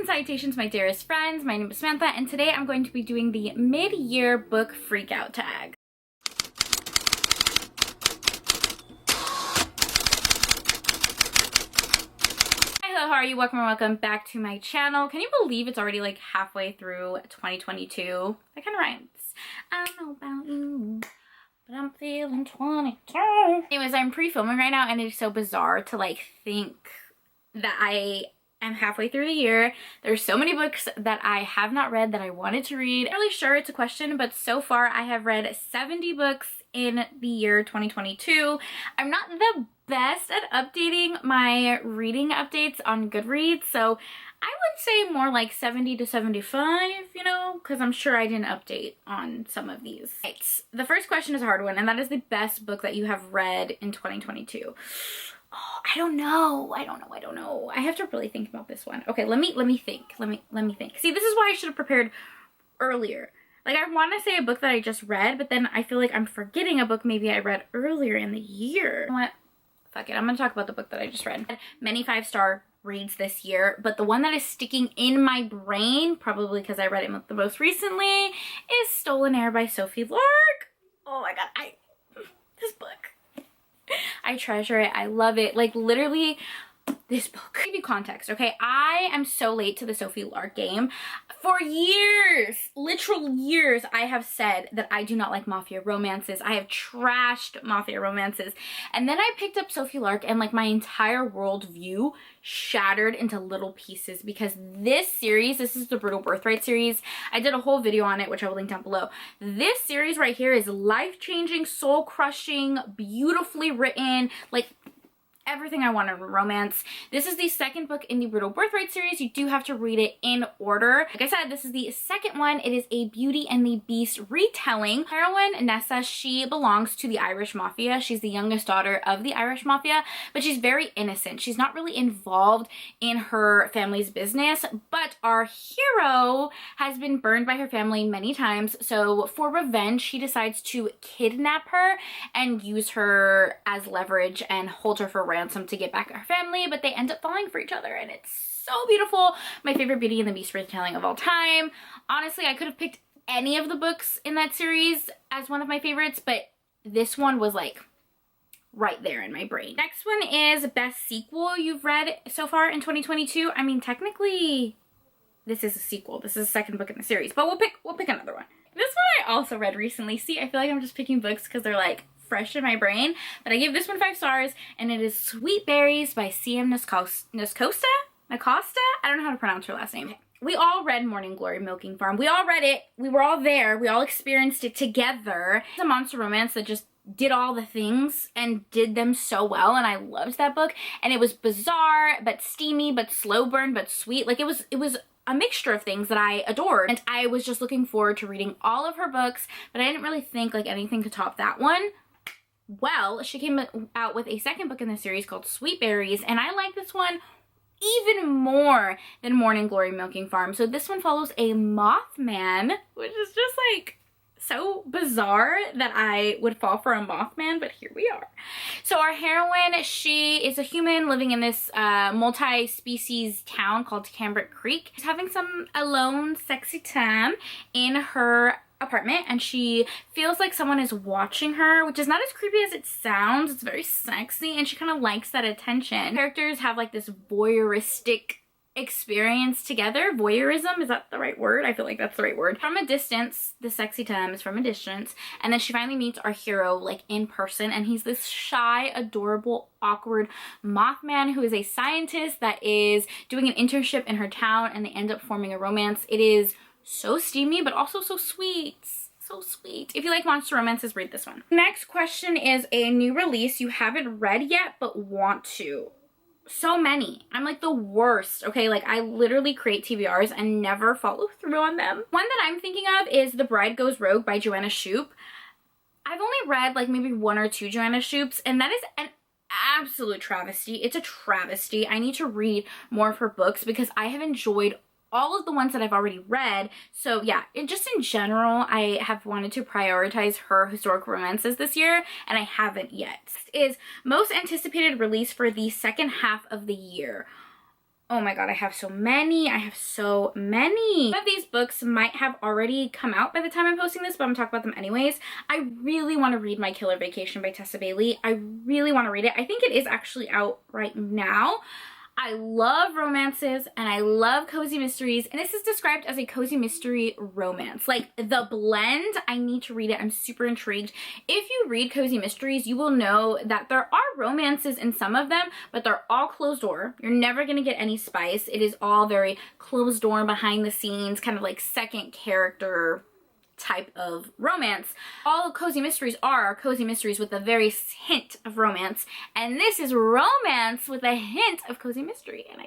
salutations, my dearest friends. My name is Samantha, and today I'm going to be doing the mid-year book freakout tag. Hello, how are you? Welcome back to my channel. Can you believe it's already like halfway through 2022? That kind of rhymes. I don't know about you, but I'm feeling 22. Anyways, I'm pre-filming right now, and it's so bizarre to like think that I am halfway through the year. There's so many books that I have not read that I wanted to read. I'm not really sure it's a question, but so far I have read 70 books in the year 2022. I'm not the best at updating my reading updates on Goodreads, so I would say more like 70 to 75, you know, because I'm sure I didn't update on some of these. Right. The first question is a hard one, and that is the best book that you have read in 2022. Oh, I don't know. I have to really think about this one. Okay, let me think. Let me think. See, this is why I should have prepared earlier. Like, I want to say a book that I just read, but then I feel like I'm forgetting a book maybe I read earlier in the year. You know what? Fuck it. I'm going to talk about the book that I just read. Many 5-star reads this year, but the one that is sticking in my brain, probably because I read it the most recently, is Stolen Air by Sophie Lark. Oh my god, this book. I treasure it. I love it. Like, literally, this book. I'll give you context, okay? I am so late to the Sophie Lark game. For years, literal years, I have said that I do not like mafia romances. I have trashed mafia romances. And then I picked up Sophie Lark, and like my entire worldview shattered into little pieces, because this series, this is the Brutal Birthright series. I did a whole video on it, which I will link down below. This series right here is life-changing, soul-crushing, beautifully written, like everything I want in romance. This is the second book in the Brutal Birthright series. You do have to read it in order. Like I said, this is the second one. It is a Beauty and the Beast retelling. Heroine Nessa, she belongs to the Irish Mafia. She's the youngest daughter of the Irish Mafia, but she's very innocent. She's not really involved in her family's business, but our hero has been burned by her family many times, so for revenge, he decides to kidnap her and use her as leverage and hold her for ransom to get back at her family, but they end up falling for each other, and it's so beautiful. My favorite Beauty and the Beast retelling of all time. Honestly, I could have picked any of the books in that series as one of my favorites, but this one was like right there in my brain. Next one is best sequel you've read so far in 2022. I mean, technically this is a sequel. This is the second book in the series, but we'll pick another one. This one I also read recently. See, I feel like I'm just picking books because they're like fresh in my brain, but I gave this one 5 stars, and it is Sweet Berries by C.M. Nacosta? I don't know how to pronounce her last name. We all read Morning Glory Milking Farm. We all read it. We were all there. We all experienced it together. It's a monster romance that just did all the things and did them so well, and I loved that book. And it was bizarre, but steamy, but slow burn, but sweet. Like, it was a mixture of things that I adored, and I was just looking forward to reading all of her books, but I didn't really think like anything could top that one. Well, she came out with a second book in the series called Sweet Berries, and I like this one even more than Morning Glory Milking Farm. So this one follows a Mothman, which is just like so bizarre that I would fall for a Mothman, but here we are. So our heroine, she is a human living in this multi-species town called Cambric Creek. She's having some alone sexy time in her apartment, and she feels like someone is watching her, which is not as creepy as it sounds. It's very sexy, and she kind of likes that attention. Characters have like this voyeuristic experience together. Voyeurism, is that the right word? I feel like that's the right word. From a distance, the sexy time is from a distance, and then she finally meets our hero like in person, and he's this shy, adorable, awkward Mothman who is a scientist that is doing an internship in her town, and they end up forming a romance. It is so steamy, but also so sweet. So sweet. If you like monster romances, read this one. Next question is a new release you haven't read yet but want to. So many. I'm like the worst, okay? Like, I literally create TBRs and never follow through on them. One that I'm thinking of is The Bride Goes Rogue by Joanna Shupe. I've only read like maybe 1 or 2 Joanna Shupes, and that is an absolute travesty. It's a travesty. I need to read more of her books because I have enjoyed all of the ones that I've already read. So yeah, just in general, I have wanted to prioritize her historic romances this year, and I haven't yet. This is most anticipated release for the second half of the year. Oh my god, I have so many. I have so many. Some of these books might have already come out by the time I'm posting this, but I'm talking about them anyways. I really want to read My Killer Vacation by Tessa Bailey. I really want to read it. I think it is actually out right now. I love romances and I love cozy mysteries, and this is described as a cozy mystery romance. Like the blend, I need to read it. I'm super intrigued. If you read cozy mysteries, you will know that there are romances in some of them, but they're all closed door. You're never gonna get any spice. It is all very closed door, behind the scenes, kind of like second character type of romance. All cozy mysteries are cozy mysteries with a very hint of romance, and this is romance with a hint of cozy mystery, and I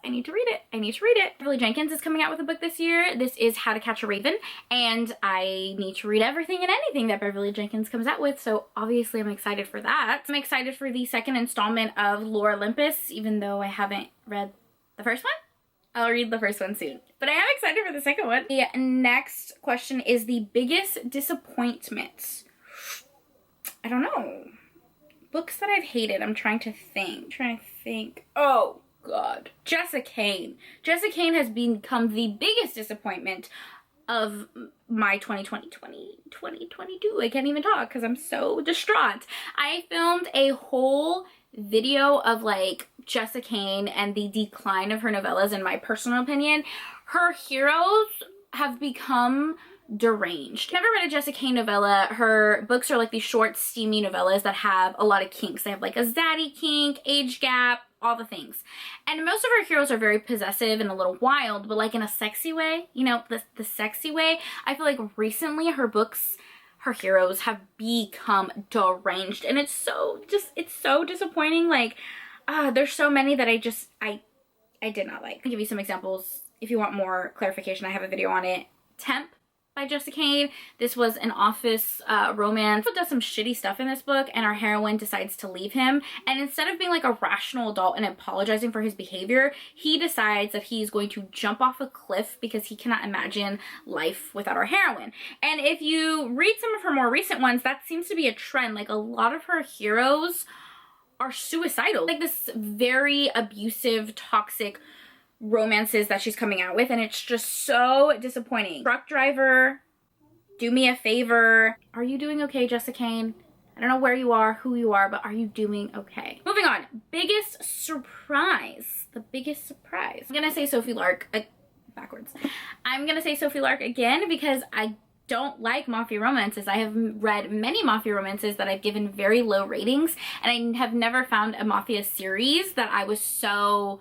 need to read it. I need to read it. Beverly Jenkins is coming out with a book this year. This is How to Catch a Raven, and I need to read everything and anything that Beverly Jenkins comes out with, so obviously I'm excited for that. I'm excited for the second installment of Lore Olympus, even though I haven't read the first one. I'll read the first one soon, but I am excited for the second one. The next question is the biggest disappointment. I don't know. Books that I've hated. I'm trying to think. Oh god. Jessica Kane. Jessica Kane has become the biggest disappointment of my 2022. I can't even talk because I'm so distraught. I filmed a whole video of like Jessica Kane and the decline of her novellas. In my personal opinion, her heroes have become deranged. Never read a Jessica Kane novella. Her books are like these short, steamy novellas that have a lot of kinks. They have like a zaddy kink, age gap, all the things. And most of her heroes are very possessive and a little wild, but like in a sexy way, you know, the sexy way. I feel like recently her books, her heroes have become deranged, and it's so disappointing. Like there's so many that I did not like. I'll give you some examples if you want more clarification. I have a video on it. Temp by Jessica Kane. This was an office romance. She does some shitty stuff in this book, and our heroine decides to leave him, and instead of being like a rational adult and apologizing for his behavior, he decides that he's going to jump off a cliff because he cannot imagine life without our heroine. And if you read some of her more recent ones, that seems to be a trend. Like a lot of her heroes are suicidal, like this very abusive, toxic romances that she's coming out with, and it's just so disappointing. Truck driver, do me a favor. Are you doing okay, Jessica Kane? I don't know where you are, who you are, but are you doing okay? Moving on. Biggest surprise. The biggest surprise. I'm gonna say Sophie Lark backwards. I'm gonna say Sophie Lark again because I don't like mafia romances. I have read many mafia romances that I've given very low ratings, and I have never found a mafia series that I was so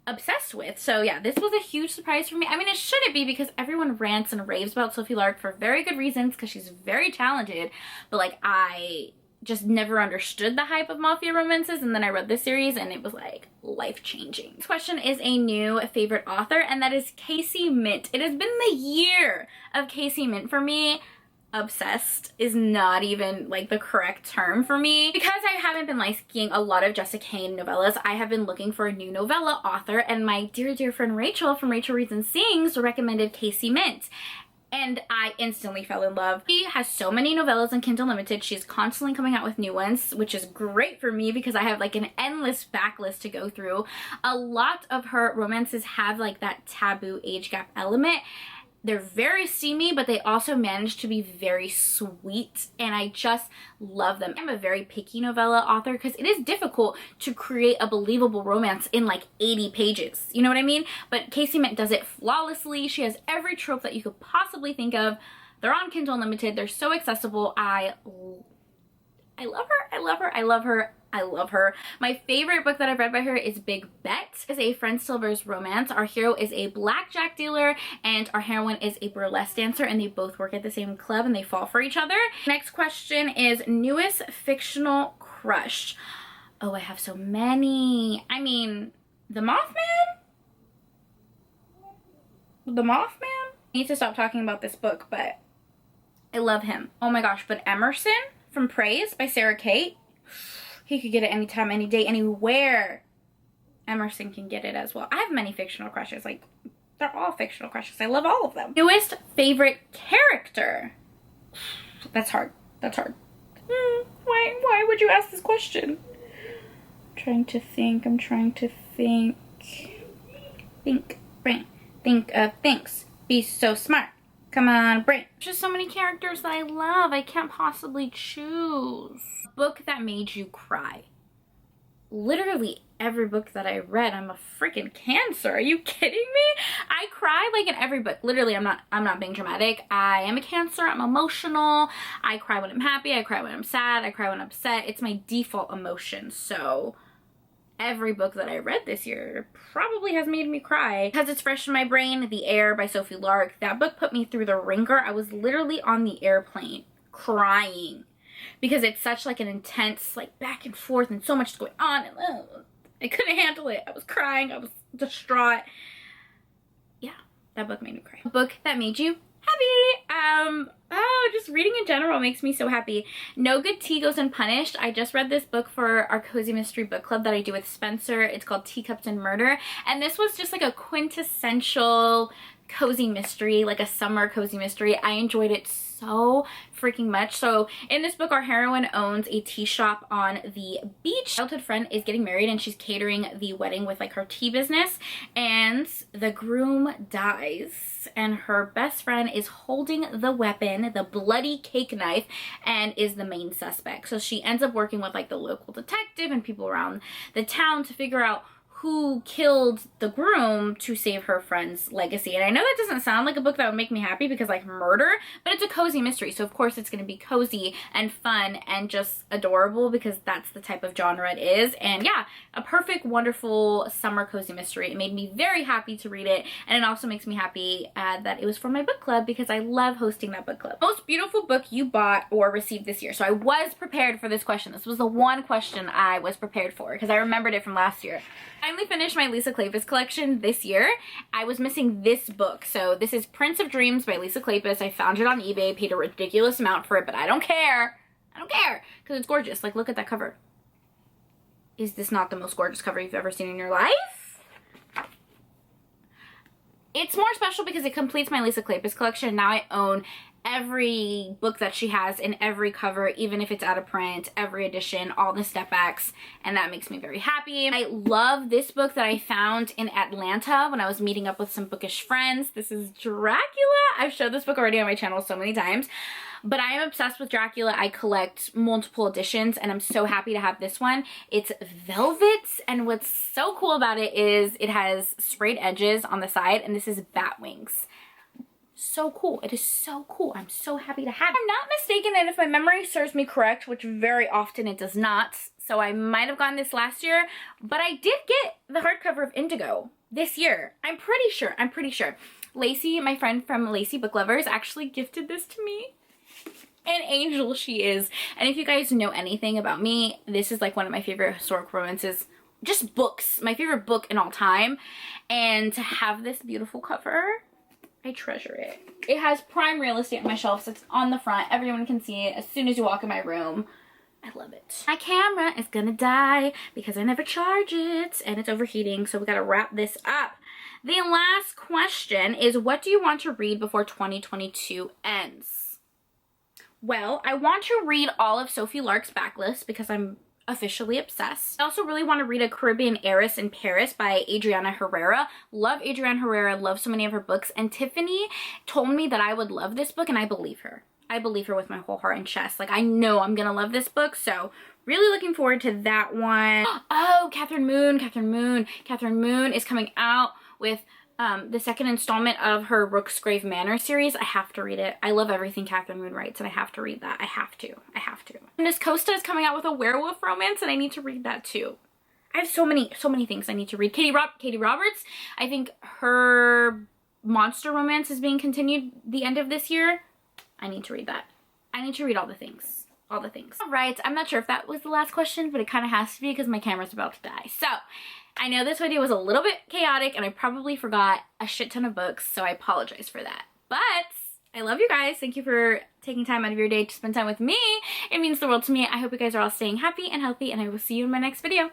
obsessed with. So yeah, this was a huge surprise for me. I mean, it shouldn't be because everyone rants and raves about Sophie Lark for very good reasons because she's very talented, but like I just never understood the hype of mafia romances, and then I read this series and it was like life-changing. This question is a new favorite author, and that is Casey Mint. It has been the year of Casey Mint for me. Obsessed is not even like the correct term for me. Because I haven't been liking a lot of Jessica Kane novellas, I have been looking for a new novella author, and my dear friend Rachel from Rachel Reads and Sings recommended Casey Mint. And I instantly fell in love. She has so many novellas on Kindle Unlimited. She's constantly coming out with new ones, which is great for me because I have like an endless backlist to go through. A lot of her romances have like that taboo age gap element. They're very steamy, but they also manage to be very sweet, and I just love them. I'm a very picky novella author because it is difficult to create a believable romance in like 80 pages. You know what I mean? But Casey Mint does it flawlessly. She has every trope that you could possibly think of. They're on Kindle Unlimited. They're so accessible. I love her. I love her. I love her. I love her. My favorite book that I've read by her is Big Bet. It's a friend Silver's romance. Our hero is a blackjack dealer and our heroine is a burlesque dancer, and they both work at the same club and they fall for each other. Next question is newest fictional crush. Oh, I have so many. I mean, the Mothman? The Mothman? I need to stop talking about this book, but I love him. Oh my gosh, but Emerson from Praise by Sarah Kate. He could get it anytime, any day, anywhere. Emerson can get it as well. I have many fictional crushes. Like, they're all fictional crushes. I love all of them. Newest favorite character. That's hard. That's hard. Why would you ask this question? I'm trying to think. Think, brain. Think of things. Be so smart. Come on, brain. Just so many characters that I love. I can't possibly choose. Book that made you cry. Literally every book that I read. I'm a freaking Cancer. Are you kidding me? I cry like in every book. Literally, I'm not being dramatic. I am a Cancer. I'm emotional. I cry when I'm happy. I cry when I'm sad. I cry when I'm upset. It's my default emotion. So every book that I read this year probably has made me cry. Because it's fresh in my brain. The Air by Sophie Lark. That book put me through the ringer. I was literally on the airplane crying. Because it's such like an intense, like back and forth and so much is going on. And I couldn't handle it. I was crying. I was distraught. Yeah, that book made me cry. A book that made you happy. Just reading in general makes me so happy. No Good Tea Goes Unpunished. I just read this book for our Cozy Mystery Book Club that I do with Spencer. It's called Teacups and Murder. And this was just like a quintessential cozy mystery, like a summer cozy mystery. I enjoyed it so freaking much. So in this book, our heroine owns a tea shop on the beach. Her childhood friend is getting married and she's catering the wedding with like her tea business, and the groom dies and her best friend is holding the weapon, the bloody cake knife, and is the main suspect. So she ends up working with like the local detective and people around the town to figure out who killed the groom to save her friend's legacy. And I know that doesn't sound like a book that would make me happy because like murder, but it's a cozy mystery. So of course it's going to be cozy and fun and just adorable because that's the type of genre it is. And yeah, a perfect, wonderful summer cozy mystery. It made me very happy to read it. And it also makes me happy that it was for my book club because I love hosting that book club. Most beautiful book you bought or received this year. So I was prepared for this question. This was the one question I was prepared for because I remembered it from last year. I finally finished my Lisa Kleypas collection this year. I was missing this book. So this is Prince of Dreams by Lisa Kleypas. I found it on eBay, paid a ridiculous amount for it, but I don't care. I don't care because it's gorgeous. Like, look at that cover. Is this not the most gorgeous cover you've ever seen in your life? It's more special because it completes my Lisa Kleypas collection. Now I own every book that she has in every cover, even if it's out of print, every edition, all the step backs, and that makes me very happy. I love this book that I found in Atlanta when I was meeting up with some bookish friends. This is Dracula. I've showed this book already on my channel so many times, but I am obsessed with Dracula. I collect multiple editions and I'm so happy to have this one. It's velvet, and what's so cool about it is it has sprayed edges on the side, and this is bat wings. So cool. It is so cool. I'm so happy to have it. I'm not mistaken, and if my memory serves me correct, which very often it does not, so I might have gotten this last year, but I did get the hardcover of Indigo this year. I'm pretty sure. Lacey, my friend from Lacey Book Lovers, actually gifted this to me. An angel she is. And if you guys know anything about me, this is like one of my favorite historic romances, just books, my favorite book in all time. And to have this beautiful cover, I treasure it. It has prime real estate on my shelf, so it's on the front. Everyone can see it as soon as you walk in my room. I love it. My camera is gonna die because I never charge it and it's overheating, so we gotta wrap this up. The last question is, what do you want to read before 2022 ends? Well, I want to read all of Sophie Lark's backlist because I'm officially obsessed. I also really want to read A Caribbean Heiress in Paris by Adriana Herrera. Love Adriana Herrera, love so many of her books, and Tiffany told me that I would love this book, and I believe her. I believe her with my whole heart and chest. Like, I know I'm gonna love this book, so really looking forward to that one. Oh, Catherine Moon is coming out with the second installment of her Rooksgrave Manor series. I have to read it. I love everything Catherine Moon writes, and I have to read that. I have to. Miss Costa is coming out with a werewolf romance, and I need to read that too. I have so many things I need to read. Katie Roberts, I think her monster romance is being continued the end of this year. I need to read that. I need to read all the things. All right, I'm not sure if that was the last question, but it kind of has to be because my camera's about to die. So I know this video was a little bit chaotic and I probably forgot a shit ton of books, so I apologize for that. But I love you guys. Thank you for taking time out of your day to spend time with me. It means the world to me. I hope you guys are all staying happy and healthy, and I will see you in my next video.